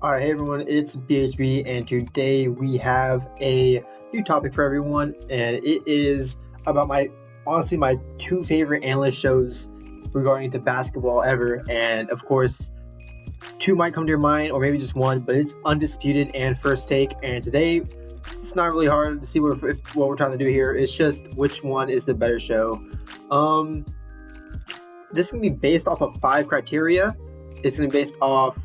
Alright, hey everyone, it's BHB, and today we have a new topic for everyone, and it is about my two favorite analyst shows regarding to basketball ever, and of course, two might come to your mind, or maybe just one, but it's Undisputed and First Take, and today, it's not really hard to see what we're trying to do here, it's just which one is the better show. This is going to be based off of 5 criteria. It's going to be based off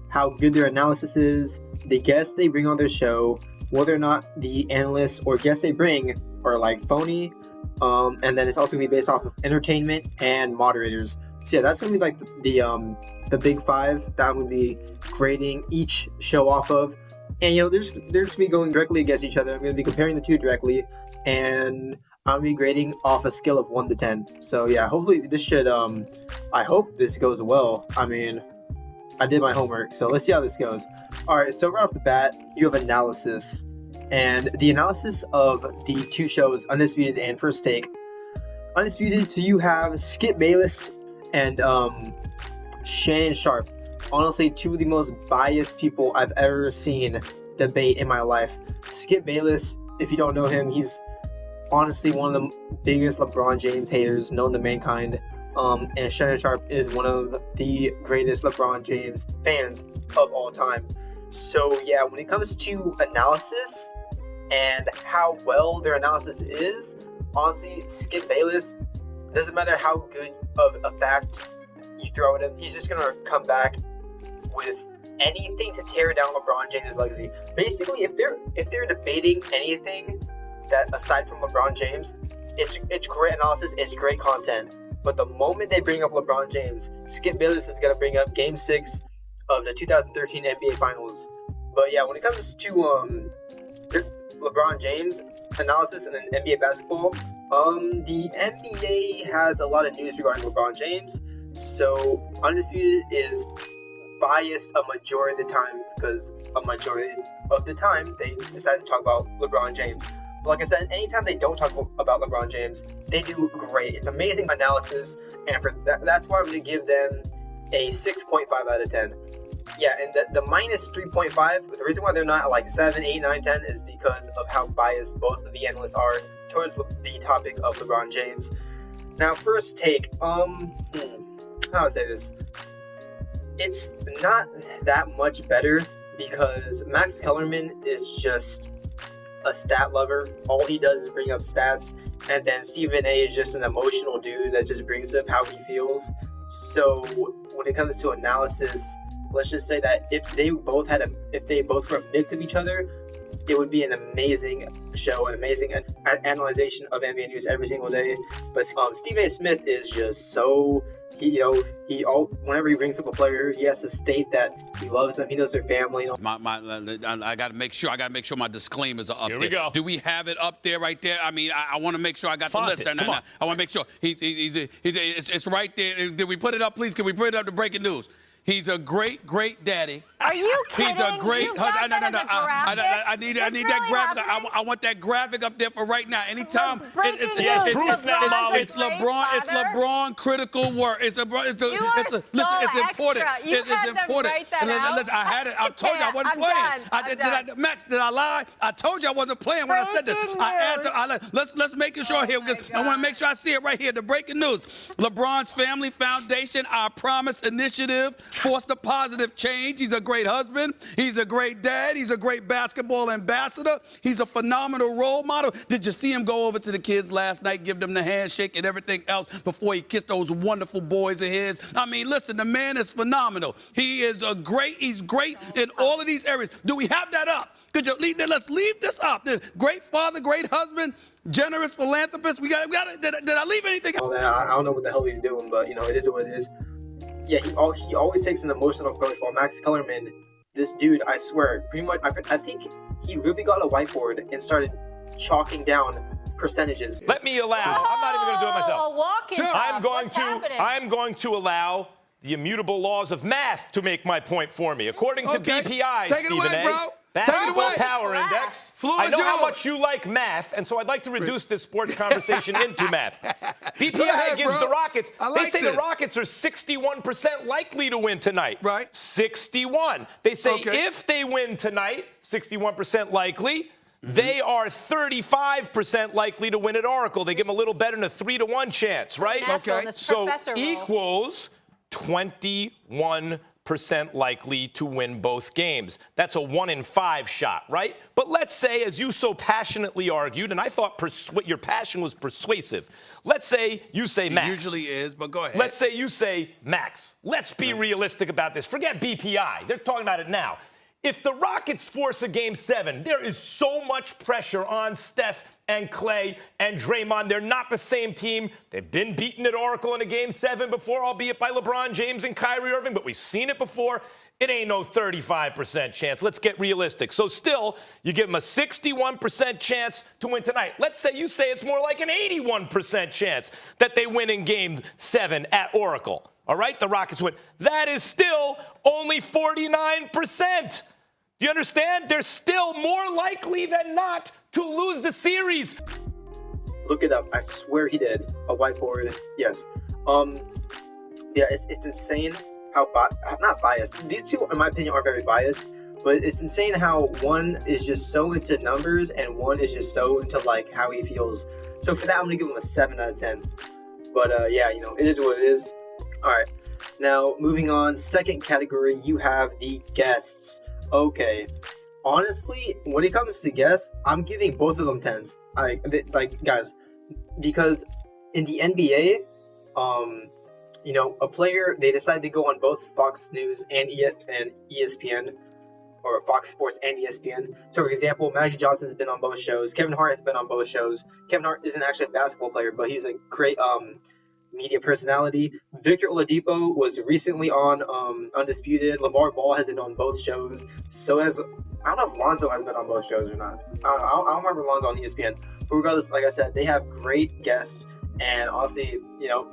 how good their analysis is, the guests they bring on their show, whether or not the analysts or guests they bring are like phony, and then it's also gonna be based off of entertainment and moderators. So yeah, that's gonna be like the big 5 that I'm gonna be grading each show off of, and they're just gonna be going directly against each other. I'm gonna be comparing the two directly, and I'll be grading off a scale of 1 to 10. So yeah, hopefully this should I hope this goes well. I mean, I did my homework, so let's see how this goes. Alright, so right off the bat, you have analysis. And the analysis of the two shows, Undisputed and First Take. Undisputed, so you have Skip Bayless and Shannon Sharp. Honestly, two of the most biased people I've ever seen debate in my life. Skip Bayless, if you don't know him, he's honestly one of the biggest LeBron James haters known to mankind. And Shannon Sharp is one of the greatest LeBron James fans of all time. So yeah, when it comes to analysis and how well their analysis is, honestly, Skip Bayless, doesn't matter how good of a fact you throw at him, he's just gonna come back with anything to tear down LeBron James' legacy. Basically, if they're debating anything that aside from LeBron James, it's great analysis, it's great content. But the moment they bring up LeBron James, Skip Bayless is going to bring up Game 6 of the 2013 NBA Finals. But yeah, when it comes to LeBron James analysis and NBA basketball, the NBA has a lot of news regarding LeBron James. So Undisputed is biased a majority of the time because a majority of the time they decide to talk about LeBron James. But like I said, anytime they don't talk about LeBron James, they do great. It's amazing analysis, and for that's why I'm going to give them a 6.5 out of 10. Yeah, and the minus 3.5, the reason why they're not like 7, 8, 9, 10 is because of how biased both of the analysts are towards the topic of LeBron James. Now, First Take, how do I say this? It's not that much better because Max Kellerman is just a stat lover. All he does is bring up stats, and then Stephen A is just an emotional dude that just brings up how he feels. So when it comes to analysis, let's just say that if they both were a mix of each other, it would be an amazing show, an amazing analyzation of NBA news every single day. But Stephen A Smith is just so whenever he brings up a player, he has to state that he loves them, he knows their family. I got to make sure my disclaimers are up there. Here we go. Do we have it up there, right there? I mean, I want to make sure I got Font the list. it. Come on. I want to make sure it's right there. Did we put it up, please? Can we put it up to breaking news? He's a great, great daddy. Are you kidding? He's a great husband. I need that graphic. I want that graphic up there for right now. Anytime. It's proof now, Molly. It's LeBron critical work. It's important. Extra. It's important. Listen, I had it. I told you I wasn't playing. Max, did I lie? I told you I wasn't playing when I said this. I asked him. Let's make sure here because I want to make sure I see it right here. The breaking news: LeBron's Family Foundation, Our Promise Initiative, forced a positive change. He's a great husband. He's a great dad. He's a great basketball ambassador. He's a phenomenal role model. Did you see him go over to the kids last night, give them the handshake and everything else before he kissed those wonderful boys of his? I mean, listen, the man is phenomenal. He's great in all of these areas. Do we have that up? Let's leave this up. Great father, great husband, generous philanthropist. Did I leave anything out? I don't know what the hell he's doing, but it is what it is. Yeah, he always takes an emotional approach. While Max Kellerman, this dude, I swear, pretty much, I think he really got a whiteboard and started chalking down percentages. Let me allow. I'm not even going to do it myself. A walk-in talk. I'm going to allow the immutable laws of math to make my point for me. According to BPI, Take it Stephen away, A. bro. Basketball Power Index. Floor I is know how yours. much you like math, and so I'd like to reduce this sports conversation into math. BPI Go ahead, gives bro. the Rockets, I like they say this. the Rockets are 61% likely to win tonight. Right. 61. They say if they win tonight, 61% likely, they are 35% likely to win at Oracle. They give them a little better than a 3-to-1 chance, right? So equals 21% likely to win both games. That's a 1 in 5 shot, right? But let's say, as you so passionately argued, and I thought your passion was persuasive. Let's say you say Max. It usually is, but go ahead. Let's say you say Max. Let's be realistic about this. Forget BPI. They're talking about it now. If the Rockets force a Game 7, there is so much pressure on Steph and Clay and Draymond. They're not the same team. They've been beaten at Oracle in a Game 7 before, albeit by LeBron James and Kyrie Irving, but we've seen it before. It ain't no 35% chance. Let's get realistic. So still, you give them a 61% chance to win tonight. Let's say you say it's more like an 81% chance that they win in Game 7 at Oracle. All right, the Rockets win. That is still only 49%. Do you understand? They're still more likely than not to lose the series. Look it up. I swear he did. A whiteboard. Yes. Yeah, it's insane how not biased. These two, in my opinion, are very biased. But it's insane how one is just so into numbers and one is just so into like how he feels. So for that, I'm gonna give him a 7 out of 10. But yeah, you know, it is what it is. All right. Now moving on. Second category, you have the guests. Okay. Honestly, when it comes to guests, I'm giving both of them 10s. Like guys, because in the NBA, you know, a player, they decided to go on both Fox News and ESPN, or Fox Sports and ESPN. So, for example, Magic Johnson has been on both shows. Kevin Hart has been on both shows. Kevin Hart isn't actually a basketball player, but he's a great media personality. Victor Oladipo was recently on Undisputed. LeVar Ball has been on both shows. So has, I don't know if Lonzo has been on both shows or not. I don't remember Lonzo on ESPN. But regardless, like I said, they have great guests. And honestly, you know,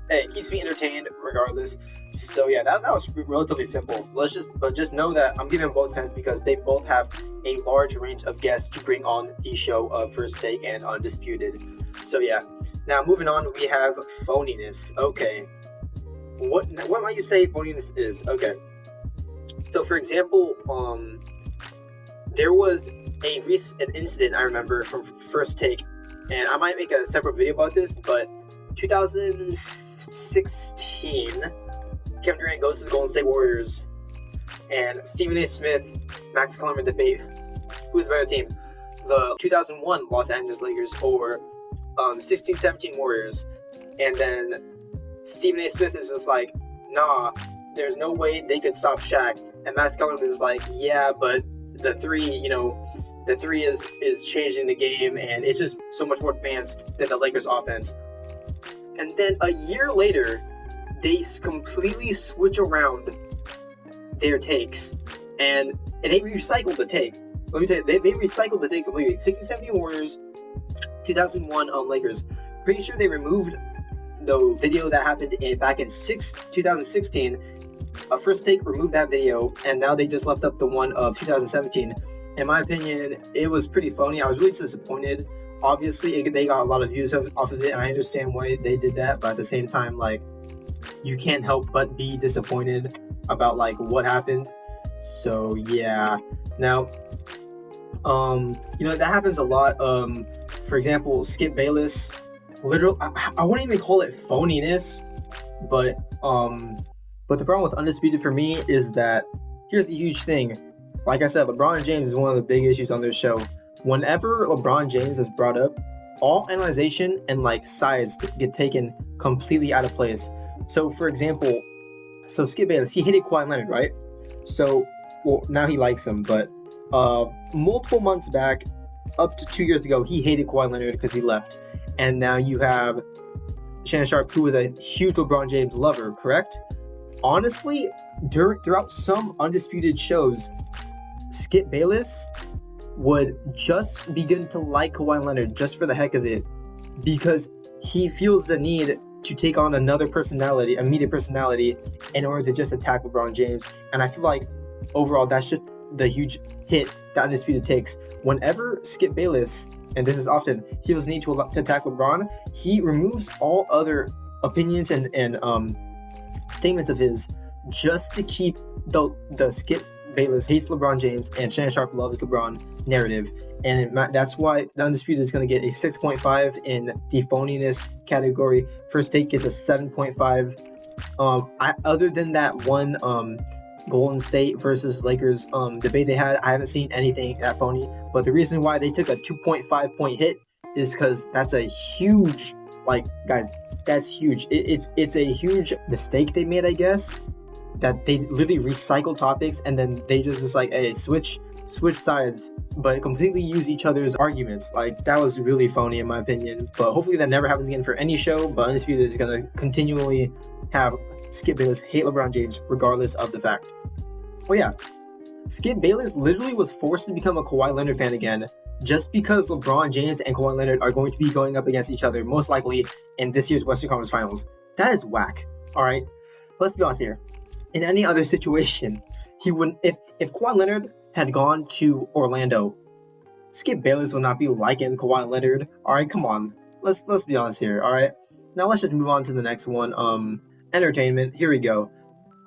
hey, it keeps me entertained regardless. So yeah, that was relatively simple. But just know that I'm giving them both 10s because they both have a large range of guests to bring on the show of First Take and Undisputed. So yeah. Now moving on, we have phoniness. Okay. What might you say phoniness is? Okay. So for example, there was an incident I remember from First Take, and I might make a separate video about this, but 2016, Kevin Durant goes to the Golden State Warriors, and Stephen A. Smith, Max Kellerman debate who's the better team, the 2001 Los Angeles Lakers or 16-17 Warriors. And then Stephen A. Smith is just like, nah, there's no way they could stop Shaq. And Max Kellerman is like, yeah, but the three is changing the game, and it's just so much more advanced than the Lakers offense. And then a year later, they completely switch around their takes, and they recycled the take. Let me tell you, they recycled the take completely. 16-17 Warriors, 2001 Lakers. Pretty sure they removed the video that happened back in 2016. First Take removed that video, and now they just left up the one of 2017. In my opinion, it was pretty phony. I was really disappointed. Obviously, they got a lot of views off of it, and I understand why they did that. But at the same time, like, you can't help but be disappointed about like what happened. So yeah. Now, you know, that happens a lot. For example, Skip Bayless. Literally, I wouldn't even call it phoniness, but the problem with Undisputed for me is that here's the huge thing. Like I said, LeBron James is one of the big issues on this show. Whenever LeBron James is brought up, all analyzation and like sides get taken completely out of place. So for example, Skip Bayless, he hated Kawhi Leonard, right? So, well, now he likes him, but multiple months back, up to 2 years ago, he hated Kawhi Leonard because he left. And now you have Shannon Sharpe, who is a huge LeBron James lover, correct? Honestly, throughout some Undisputed shows, Skip Bayless would just begin to like Kawhi Leonard just for the heck of it, because he feels the need to take on another personality, a media personality, in order to just attack LeBron James. And I feel like overall that's just the huge hit that Undisputed takes. Whenever Skip Bayless, and this is often, he feels the need to attack LeBron, he removes all other opinions and statements of his just to keep the Skip Bayless hates LeBron James and Shannon Sharp loves LeBron narrative. And that's why the Undisputed is going to get a 6.5 in the phoniness category. First Take gets a 7.5. Other than that one Golden State versus Lakers debate they had, I haven't seen anything that phony. But the reason why they took a 2.5 point hit is because that's a huge, guys, that's huge. It's a huge mistake they made, I guess, that they literally recycle topics and then they just hey, switch sides, but completely use each other's arguments. That was really phony in my opinion. But hopefully that never happens again for any show. But Undisputed is going to continually have Skip Bayless hate LeBron James regardless of the fact. Oh yeah, Skip Bayless literally was forced to become a Kawhi Leonard fan again just because LeBron James and Kawhi Leonard are going to be going up against each other most likely in this year's Western Conference Finals. That is whack. All right, let's be honest here. In any other situation, he wouldn't. If Kawhi Leonard had gone to Orlando, Skip Bayless would not be liking Kawhi Leonard. All right, come on. Let's be honest here. All right. Now let's just move on to the next one. Entertainment. Here we go.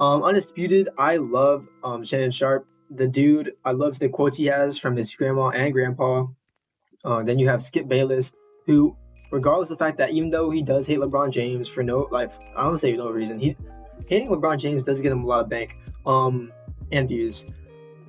Undisputed. I love Shannon Sharp, the dude. I love the quotes he has from his grandma and grandpa. Then you have Skip Bayless, who, regardless of the fact that even though he does hate LeBron James for I don't say no reason, hating LeBron James does get him a lot of bank and views.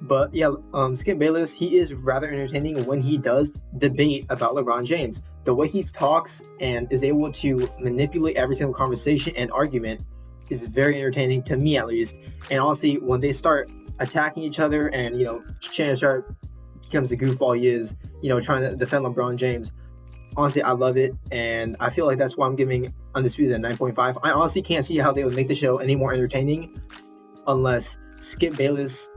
But yeah, Skip Bayless, he is rather entertaining when he does debate about LeBron James. The way he talks and is able to manipulate every single conversation and argument is very entertaining to me, at least. And honestly, when they start attacking each other and, Shannon Sharp becomes the goofball he is, trying to defend LeBron James, honestly, I love it. And I feel like that's why I'm giving Undisputed a 9.5. I honestly can't see how they would make the show any more entertaining unless Skip Bayless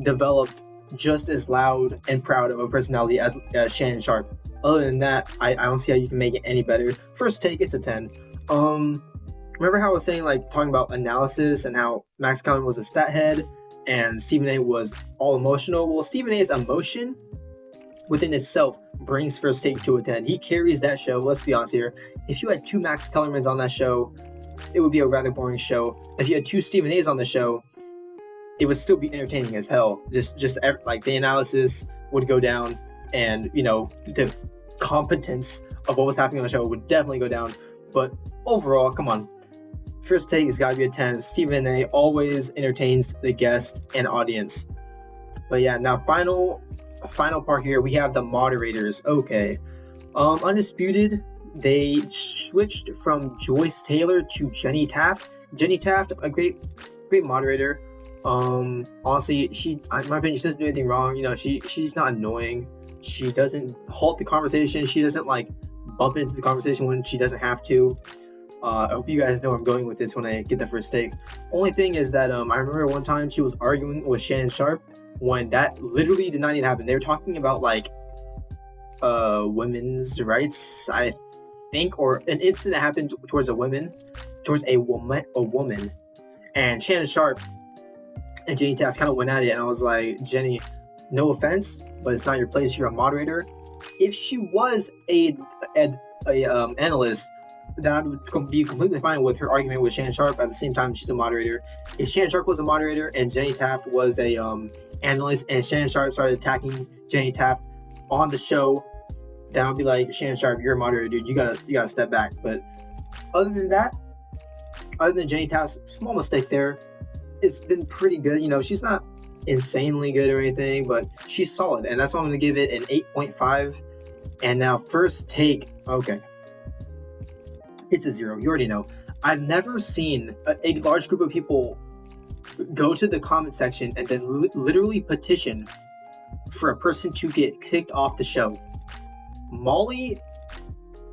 developed just as loud and proud of a personality as Shannon Sharp. Other than that, I don't see how you can make it any better. First Take, it's a 10. Remember how I was saying, talking about analysis and how Max Kellerman was a stat head and Stephen A was all emotional? Well, Stephen A's emotion within itself brings First Take to a 10. He carries that show. Let's be honest here. If you had two Max Kellermans on that show, it would be a rather boring show. If you had two Stephen A's on the show, it would still be entertaining as hell. Just the analysis would go down, and the competence of what was happening on the show would definitely go down. But overall, come on, First Take has got to be a 10. Stephen A always entertains the guest and audience. But yeah, now final part here, we have the moderators. Okay, Undisputed, they switched from Joyce Taylor to Jenny Taft. Jenny Taft, a great moderator. Honestly, in my opinion, she doesn't do anything wrong. She's not annoying. She doesn't halt the conversation. She doesn't bump into the conversation when she doesn't have to. I hope you guys know where I'm going with this when I get the First Take. Only thing is that I remember one time she was arguing with Shannon Sharp when that literally did not even happen. They were talking about women's rights, I think, or an incident that happened towards a woman, and Shannon Sharp and Jenny Taft kind of went at it, and I was like, Jenny, no offense, but it's not your place. You're a moderator. If she was a analyst, that would be completely fine with her argument with Shannon Sharp. At the same time, she's a moderator. If Shannon Sharp was a moderator and Jenny Taft was a analyst, and Shannon Sharp started attacking Jenny Taft on the show, then I'll be like, Shannon Sharp, you're a moderator, dude. You gotta step back. But other than Jenny Taft's small mistake there, it's been pretty good. She's not insanely good or anything, but she's solid, and that's why I'm going to give it an 8.5. And now First Take, okay, it's a 0. You already know. I've never seen a large group of people go to the comment section and then literally petition for a person to get kicked off the show. Molly,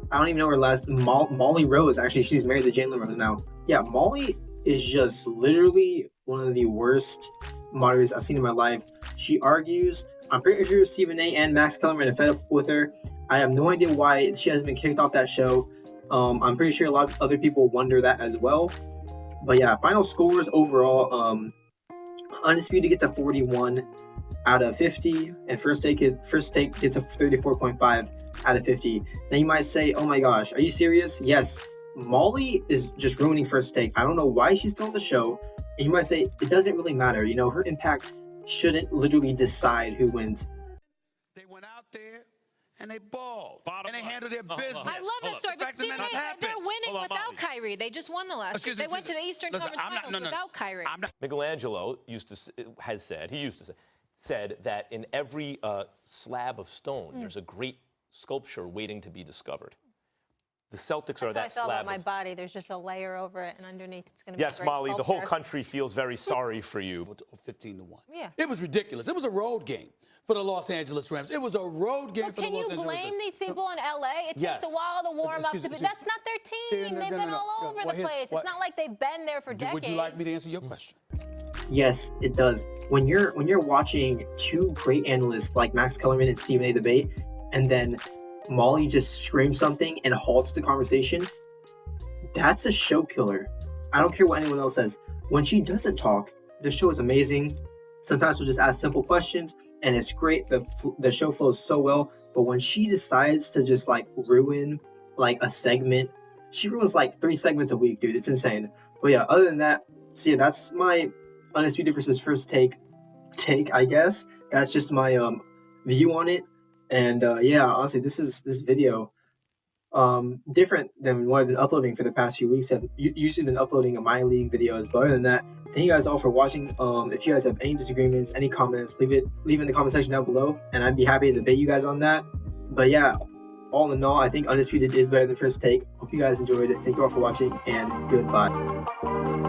I don't even know her last, Molly Rose, actually, she's married to Jalen Rose now. Yeah, Molly is just literally one of the worst moderators I've seen in my life. She argues. I'm pretty sure Stephen A and Max Kellerman are fed up with her. I have no idea why she hasn't been kicked off that show. I'm pretty sure a lot of other people wonder that as well. But yeah, final scores overall. Undisputed gets a 41 out of 50, and First Take gets a 34.5 out of 50. Now you might say, oh my gosh, are you serious? Yes, Molly is just ruining First Take. I don't know why she's still on the show. And you might say, it doesn't really matter. You know, her impact shouldn't literally decide who wins. They went out there and they balled. And they handled their business. I love that story, but see, they're winning without Kyrie. They just won the last year. They went to the Eastern Conference Finals without Kyrie. Michelangelo said that in every slab of stone, there's a great sculpture waiting to be discovered. The Celtics are that That's how I felt slab. about my body. There's just a layer over it, and underneath it's going to be Yes, a great Molly, the whole sculpture. country feels very sorry for you. 15-1. Yeah. It was ridiculous. It was a road game for the Los Angeles Rams. It was a road game for the Los Angeles Rams. Can you blame these people in L.A.? It takes a while to warm up. That's not their team. They've been all over the place. It's not like they've been there for decades. Would you like me to answer your question? Yes, it does. When you're watching two great analysts like Max Kellerman and Stephen A. debate, and then Molly just screams something and halts the conversation, that's a show killer. I don't care what anyone else says. When she doesn't talk, the show is amazing. Sometimes we'll just ask simple questions, and it's great. The show flows so well. But when she decides to just like ruin like a segment, she ruins like 3 segments a week, dude. It's insane. But yeah, other than that, so yeah, that's my Undisputed versus First Take, I guess. That's just my view on it. And yeah, honestly, this video different than what I've been uploading for the past few weeks. I've usually been uploading a My League videos, but other than that, thank you guys all for watching. If you guys have any disagreements, any comments, leave in the comment section down below, and I'd be happy to debate you guys on that. But yeah, all in all, I think Undisputed is better than First Take. Hope you guys enjoyed it. Thank you all for watching, and goodbye.